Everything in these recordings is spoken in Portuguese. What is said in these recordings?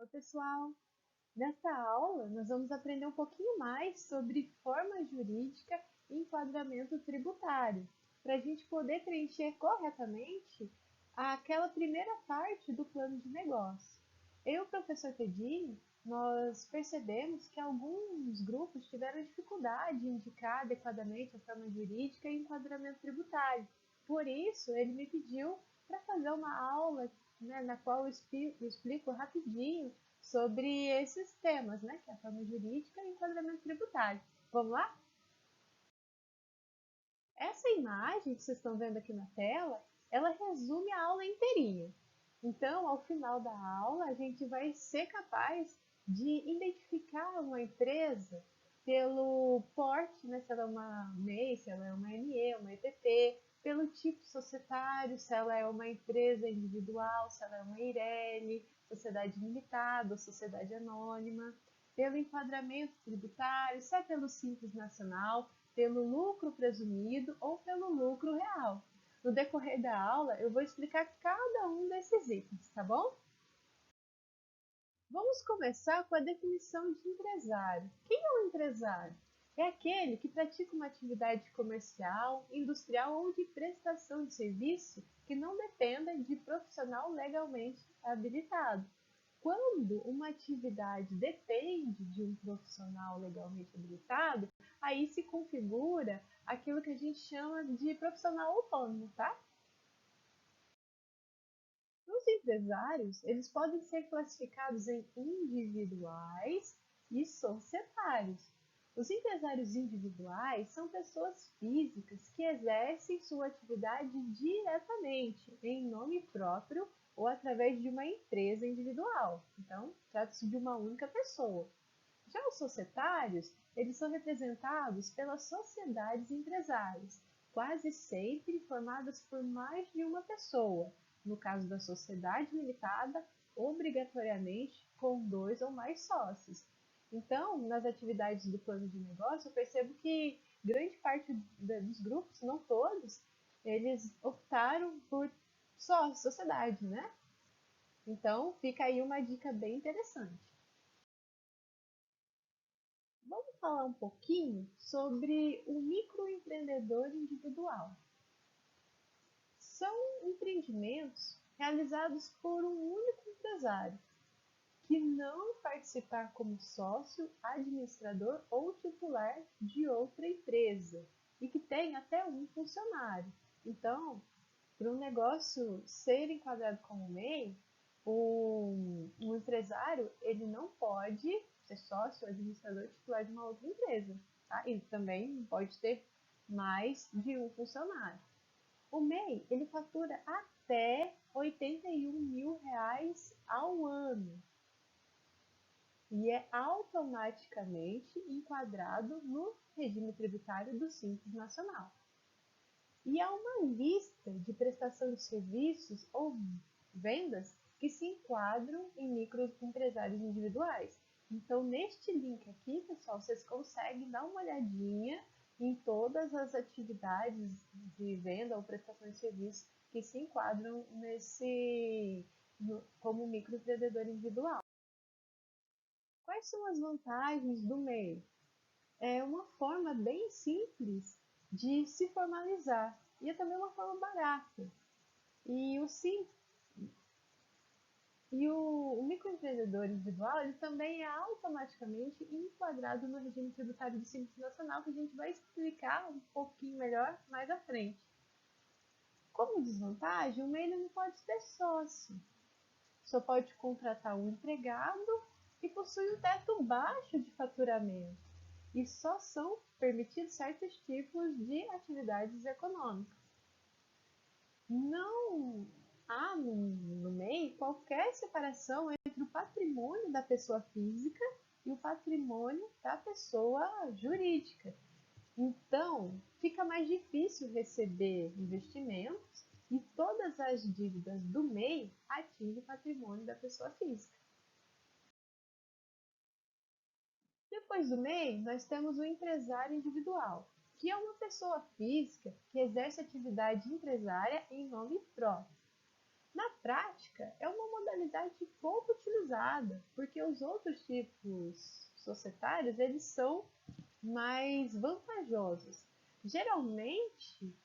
Oi, pessoal! Nesta aula, nós vamos aprender um pouquinho mais sobre forma jurídica e enquadramento tributário, para a gente poder preencher corretamente aquela primeira parte do plano de negócio. Eu e o professor Tedini, nós percebemos que alguns grupos tiveram dificuldade em indicar adequadamente a forma jurídica e enquadramento tributário. Por isso, ele me pediu para fazer uma aula, na qual eu explico rapidinho sobre esses temas, que é a forma jurídica e enquadramento tributário. Vamos lá? Essa imagem que vocês estão vendo aqui na tela, ela resume a aula inteirinha. Então, ao final da aula, a gente vai ser capaz de identificar uma empresa pelo porte, se ela é uma MEI, se ela é uma ME, uma EPP, pelo tipo societário, se ela é uma empresa individual, se ela é uma EIRELI, sociedade limitada ou sociedade anônima, pelo enquadramento tributário, se é pelo Simples Nacional, pelo lucro presumido ou pelo lucro real. No decorrer da aula, eu vou explicar cada um desses itens, tá bom? Vamos começar com a definição de empresário. Quem é um empresário? É aquele que pratica uma atividade comercial, industrial ou de prestação de serviço que não dependa de profissional legalmente habilitado. Quando uma atividade depende de um profissional legalmente habilitado, aí se configura aquilo que a gente chama de profissional autônomo, tá? Os empresários, eles podem ser classificados em individuais e societários. Os empresários individuais são pessoas físicas que exercem sua atividade diretamente, em nome próprio ou através de uma empresa individual. Então, trata-se de uma única pessoa. Já os societários, eles são representados pelas sociedades empresárias, quase sempre formadas por mais de uma pessoa. No caso da sociedade limitada, obrigatoriamente com 2 ou mais sócios. Então, nas atividades do plano de negócio, eu percebo que grande parte dos grupos, não todos, eles optaram por só sociedade, né? Então, fica aí uma dica bem interessante. Vamos falar um pouquinho sobre o microempreendedor individual. São empreendimentos realizados por um único empresário, que não participar como sócio, administrador ou titular de outra empresa e que tem até um funcionário. Então, para um negócio ser enquadrado como MEI, o empresário ele não pode ser sócio ou administrador titular de uma outra empresa. Tá? E também pode ter mais de um funcionário. O MEI ele fatura até R$ 81.000 ao ano e é automaticamente enquadrado no regime tributário do Simples Nacional. E há uma lista de prestação de serviços ou vendas que se enquadram em microempresários individuais. Então, neste link aqui, pessoal, vocês conseguem dar uma olhadinha em todas as atividades de venda ou prestação de serviços que se enquadram como microempreendedor individual. Quais são as vantagens do MEI? É uma forma bem simples de se formalizar e é também uma forma barata. E o, sim, o microempreendedor individual ele também é automaticamente enquadrado no regime tributário do Simples Nacional, que a gente vai explicar um pouquinho melhor mais à frente. Como desvantagem, o MEI não pode ter sócio, só pode contratar um empregado e possui um teto baixo de faturamento. E só são permitidos certos tipos de atividades econômicas. Não há no MEI qualquer separação entre o patrimônio da pessoa física e o patrimônio da pessoa jurídica. Então, fica mais difícil receber investimentos e todas as dívidas do MEI atingem o patrimônio da pessoa física. Depois do MEI, nós temos o empresário individual, que é uma pessoa física que exerce atividade empresária em nome próprio. Na prática, é uma modalidade pouco utilizada, porque os outros tipos societários eles são mais vantajosos. Geralmente,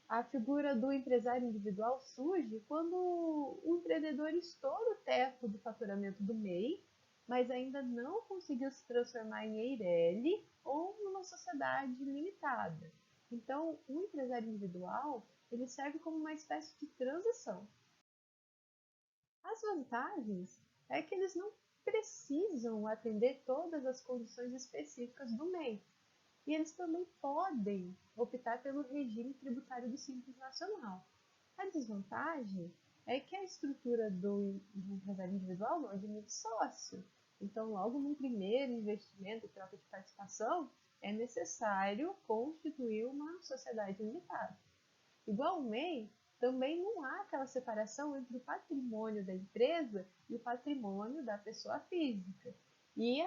a figura do empresário individual surge quando o empreendedor estoura o teto do faturamento do MEI, mas ainda não conseguiu se transformar em EIRELI ou numa sociedade limitada. Então, o empresário individual ele serve como uma espécie de transição. As vantagens é que eles não precisam atender todas as condições específicas do MEI. E eles também podem optar pelo regime tributário do Simples Nacional. A desvantagem é que a estrutura do empresário individual não admite sócio. Então, logo no primeiro investimento e troca de participação, é necessário constituir uma sociedade limitada. Igual o MEI, também não há aquela separação entre o patrimônio da empresa e o patrimônio da pessoa física. E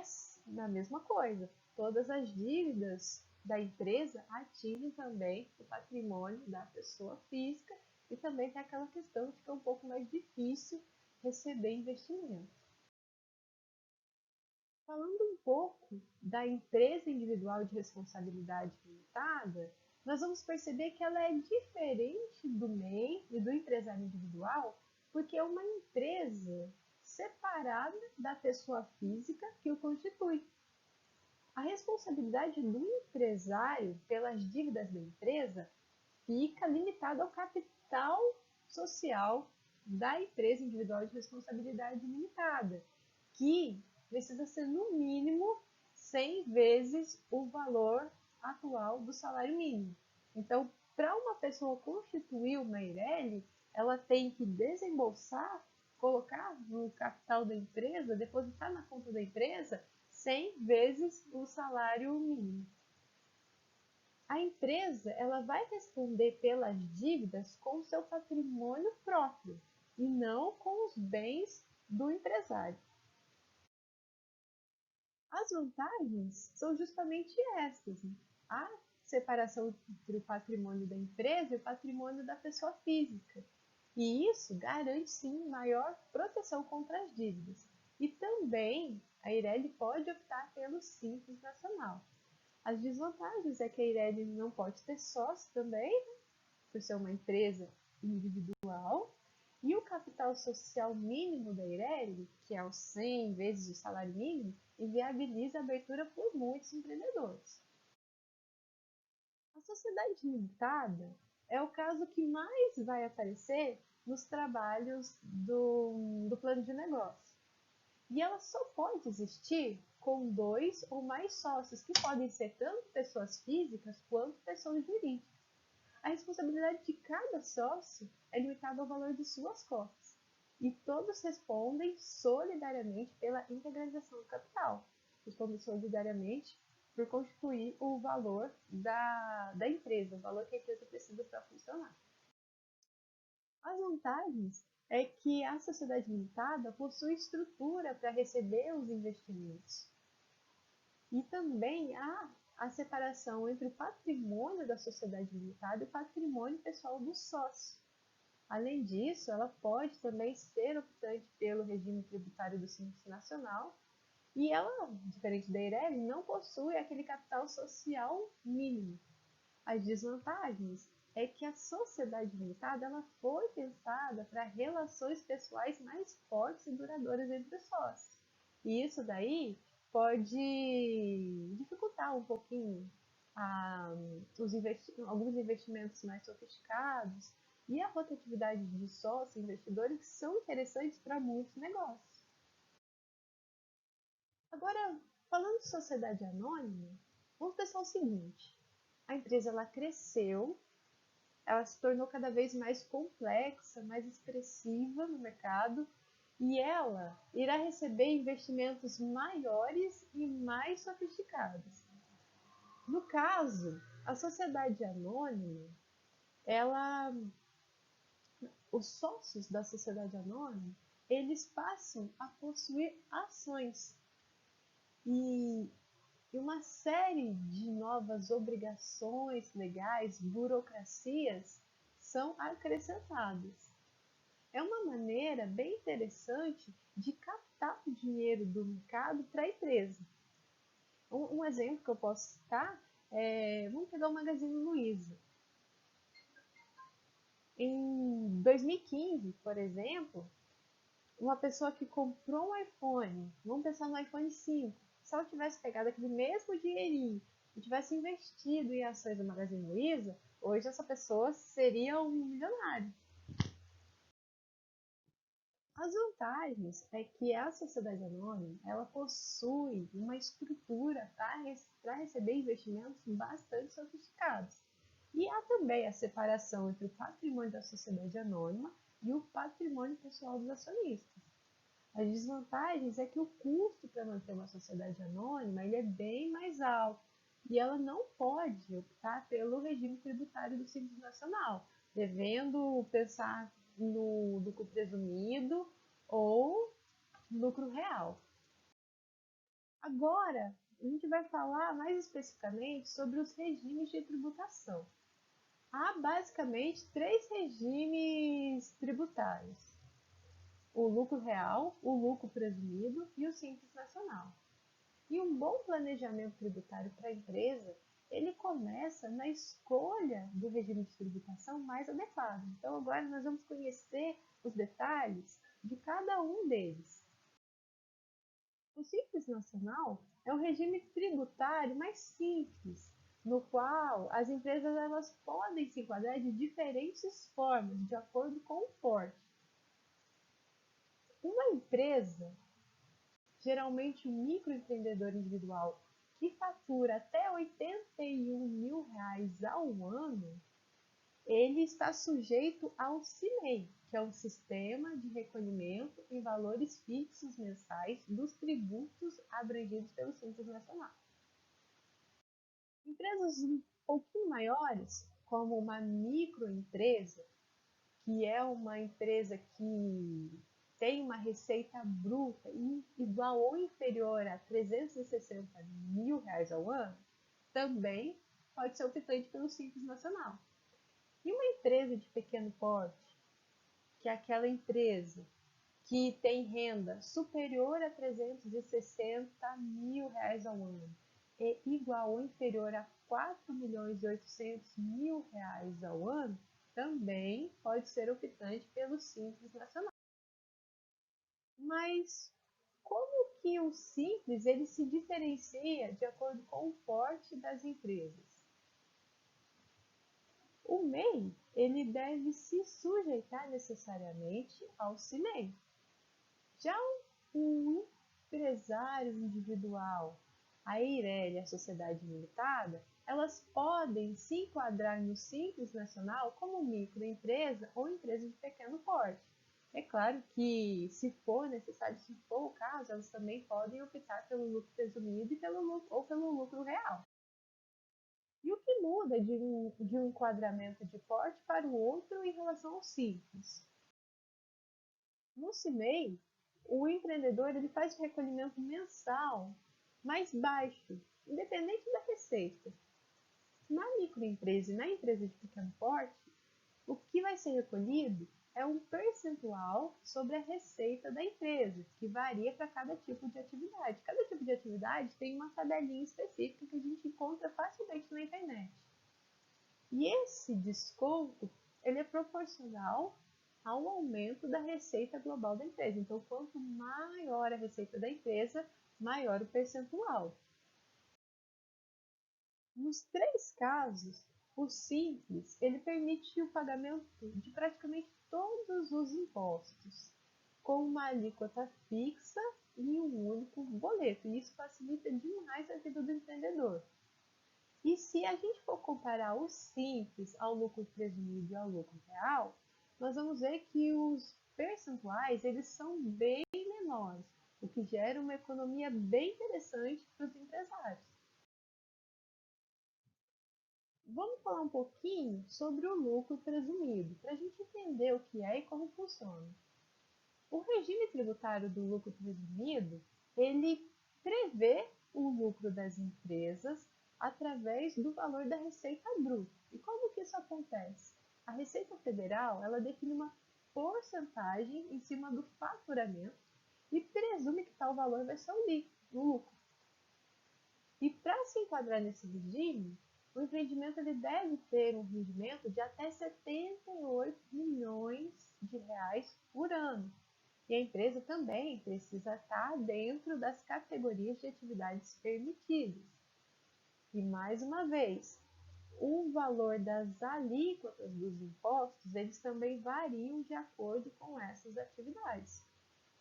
na mesma coisa, todas as dívidas da empresa atingem também o patrimônio da pessoa física e também tem aquela questão de que é um pouco mais difícil receber investimento. Falando um pouco da empresa individual de responsabilidade limitada, nós vamos perceber que ela é diferente do MEI e do empresário individual, porque é uma empresa separada da pessoa física que o constitui. A responsabilidade do empresário pelas dívidas da empresa fica limitada ao capital social da empresa individual de responsabilidade limitada, que precisa ser no mínimo 100 vezes o valor atual do salário mínimo. Então, para uma pessoa constituir uma EIRELI, ela tem que desembolsar, colocar no capital da empresa, depositar na conta da empresa 100 vezes o salário mínimo. A empresa ela vai responder pelas dívidas com o seu patrimônio próprio e não com os bens do empresário. As vantagens são justamente essas, né? A separação entre o patrimônio da empresa e o patrimônio da pessoa física. E isso garante sim maior proteção contra as dívidas. E também a Eireli pode optar pelo Simples Nacional. As desvantagens é que a Eireli não pode ter sócio também, né, por ser uma empresa individual, e o capital social mínimo da Eireli, que é os 100 vezes o salário mínimo, inviabiliza a abertura por muitos empreendedores. A sociedade limitada é o caso que mais vai aparecer nos trabalhos do plano de negócio. E ela só pode existir com dois ou mais sócios, que podem ser tanto pessoas físicas quanto pessoas jurídicas. A responsabilidade de cada sócio é limitada ao valor de suas cotas. E todos respondem solidariamente pela integralização do capital. Respondem solidariamente por constituir o valor da empresa, o valor que a empresa precisa para funcionar. As vantagens é que a sociedade limitada possui estrutura para receber os investimentos. E também há a separação entre o patrimônio da sociedade limitada e o patrimônio pessoal do sócio. Além disso, ela pode também ser optante pelo regime tributário do Simples Nacional e ela, diferente da Eireli, não possui aquele capital social mínimo. As desvantagens é que a sociedade limitada ela foi pensada para relações pessoais mais fortes e duradouras entre os sócios. E isso daí pode dificultar um pouquinho alguns investimentos mais sofisticados e a rotatividade de sócios e investidores que são interessantes para muitos negócios. Agora, falando de sociedade anônima, vamos pensar o seguinte: a empresa ela cresceu, ela se tornou cada vez mais complexa, mais expressiva no mercado e ela irá receber investimentos maiores e mais sofisticados. No caso, a sociedade anônima, ela, os sócios da sociedade anônima, eles passam a possuir ações e uma série de novas obrigações legais, burocracias são acrescentadas. É uma maneira bem interessante de captar o dinheiro do mercado para a empresa. Um exemplo que eu posso citar é, vamos pegar o Magazine Luiza. Em 2015, por exemplo, uma pessoa que comprou um iPhone, vamos pensar no iPhone 5, se ela tivesse pegado aquele mesmo dinheirinho e tivesse investido em ações do Magazine Luiza, hoje essa pessoa seria um milionário. As vantagens é que a sociedade anônima ela possui uma estrutura para receber investimentos bastante sofisticados. E há também a separação entre o patrimônio da sociedade anônima e o patrimônio pessoal dos acionistas. As desvantagens é que o custo para manter uma sociedade anônima ele é bem mais alto e ela não pode optar pelo regime tributário do Simples Nacional, devendo pensar no lucro presumido ou lucro real. Agora, a gente vai falar mais especificamente sobre os regimes de tributação. Há basicamente três regimes tributários: o lucro real, o lucro presumido e o Simples Nacional. E um bom planejamento tributário para a empresa, ele começa na escolha do regime de tributação mais adequado. Então agora nós vamos conhecer os detalhes de cada um deles. O Simples Nacional é um regime tributário mais simples, no qual as empresas elas podem se enquadrar de diferentes formas, de acordo com o porte. Uma empresa, geralmente um microempreendedor individual, que fatura até R$ 81 mil ao ano, ele está sujeito ao CIMEI, que é um sistema de recolhimento em valores fixos mensais dos tributos abrangidos pelo Simples Nacional. Empresas um pouquinho maiores, como uma microempresa, que é uma empresa que tem uma receita bruta igual ou inferior a R$ 360 mil ao ano, também pode ser optante pelo Simples Nacional. E uma empresa de pequeno porte, que é aquela empresa que tem renda superior a R$ 360 mil ao ano e igual ou inferior a R$ 4.800.000 ao ano, também pode ser optante pelo Simples Nacional. Mas como que o Simples ele se diferencia de acordo com o porte das empresas? O MEI ele deve se sujeitar necessariamente ao CIMEI. Já o empresário individual, a EIRELI e a sociedade limitada, elas podem se enquadrar no Simples Nacional como microempresa ou empresa de pequeno porte. É claro que, se for necessário, se for o caso, elas também podem optar pelo lucro presumido e ou pelo lucro real. E o que muda de um enquadramento de porte para o outro em relação ao Simples? No CIMEI, o empreendedor ele faz o recolhimento mensal mais baixo, independente da receita. Na microempresa e na empresa de pequeno porte, o que vai ser recolhido é um percentual sobre a receita da empresa, que varia para cada tipo de atividade. Cada tipo de atividade tem uma tabelinha específica que a gente encontra facilmente na internet. E esse desconto ele é proporcional ao aumento da receita global da empresa. Então, quanto maior a receita da empresa, maior o percentual. Nos três casos, o Simples ele permite o pagamento de praticamente todos os impostos, com uma alíquota fixa e um único boleto. E isso facilita demais a vida do empreendedor. E se a gente for comparar o Simples ao lucro presumido e ao lucro real, nós vamos ver que os percentuais eles são bem menores, o que gera uma economia bem interessante para os empresários. Vamos falar um pouquinho sobre o lucro presumido, para a gente entender o que é e como funciona. O regime tributário do lucro presumido, ele prevê o lucro das empresas através do valor da receita bruta. E como que isso acontece? A Receita Federal, ela define uma porcentagem em cima do faturamento e presume que tal valor vai ser o lucro. E para se enquadrar nesse regime, o empreendimento ele deve ter um rendimento de até 78 milhões de reais por ano. E a empresa também precisa estar dentro das categorias de atividades permitidas. E mais uma vez, o valor das alíquotas dos impostos, eles também variam de acordo com essas atividades.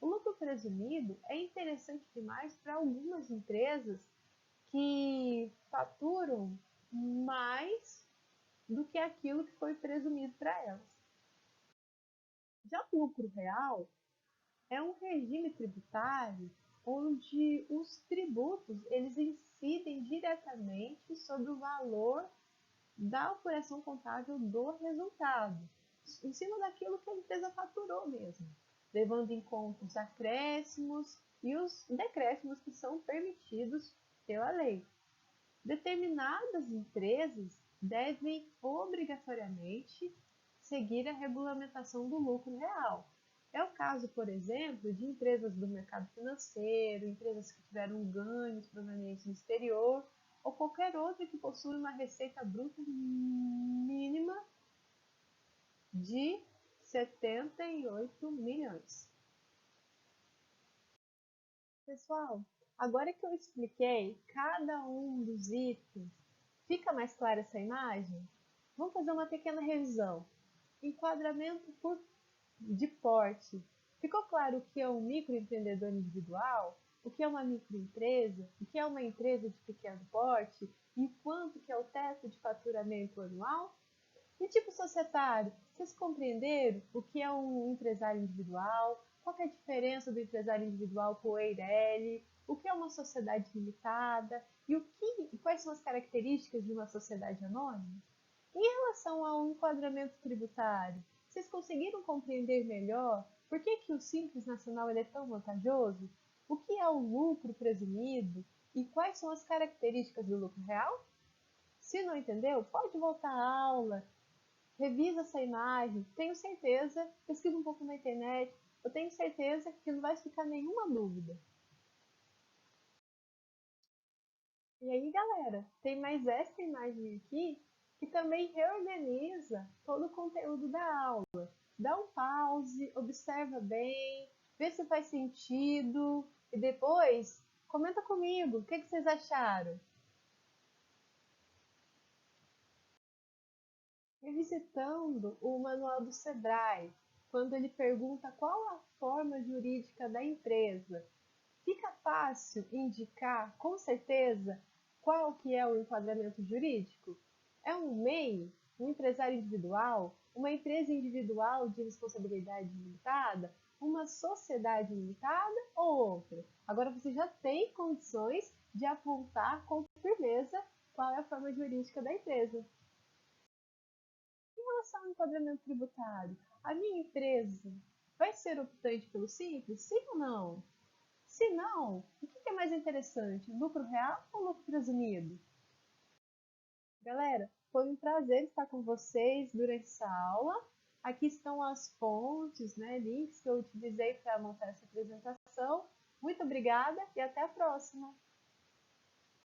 O lucro presumido é interessante demais para algumas empresas que faturam mais do que aquilo que foi presumido para elas. Já o lucro real é um regime tributário onde os tributos eles incidem diretamente sobre o valor da operação contábil do resultado, em cima daquilo que a empresa faturou mesmo, levando em conta os acréscimos e os decréscimos que são permitidos pela lei. Determinadas empresas devem obrigatoriamente seguir a regulamentação do lucro real. É o caso, por exemplo, de empresas do mercado financeiro, empresas que tiveram ganhos provenientes do exterior, ou qualquer outra que possui uma receita bruta mínima de 78 milhões. Pessoal, agora que eu expliquei cada um dos itens, fica mais clara essa imagem? Vamos fazer uma pequena revisão. Enquadramento de porte. Ficou claro o que é um microempreendedor individual? O que é uma microempresa? O que é uma empresa de pequeno porte? E quanto que é o teto de faturamento anual? E tipo societário, vocês compreenderam o que é um empresário individual? Qual é a diferença do empresário individual para o EIRELI? O que é uma sociedade limitada? E quais são as características de uma sociedade anônima? Em relação ao enquadramento tributário, vocês conseguiram compreender melhor por que o Simples Nacional ele é tão vantajoso? O que é o lucro presumido? E quais são as características do lucro real? Se não entendeu, pode voltar à aula, revisa essa imagem, tenho certeza, pesquisa um pouco na internet, eu tenho certeza que não vai ficar nenhuma dúvida. E aí, galera, tem mais essa imagem aqui que também reorganiza todo o conteúdo da aula. Dá um pause, observa bem, vê se faz sentido e depois comenta comigo o que vocês acharam. Revisitando o manual do Sebrae, quando ele pergunta qual a forma jurídica da empresa, fica fácil indicar com certeza qual que é o enquadramento jurídico? É um MEI, um empresário individual, uma empresa individual de responsabilidade limitada, uma sociedade limitada ou outra? Agora você já tem condições de apontar com firmeza qual é a forma jurídica da empresa. Em relação ao enquadramento tributário, a minha empresa vai ser optante pelo Simples? Sim ou não? Se não, o que é mais interessante, lucro real ou lucro presumido? Galera, foi um prazer estar com vocês durante essa aula. Aqui estão as fontes, né, links que eu utilizei para montar essa apresentação. Muito obrigada e até a próxima!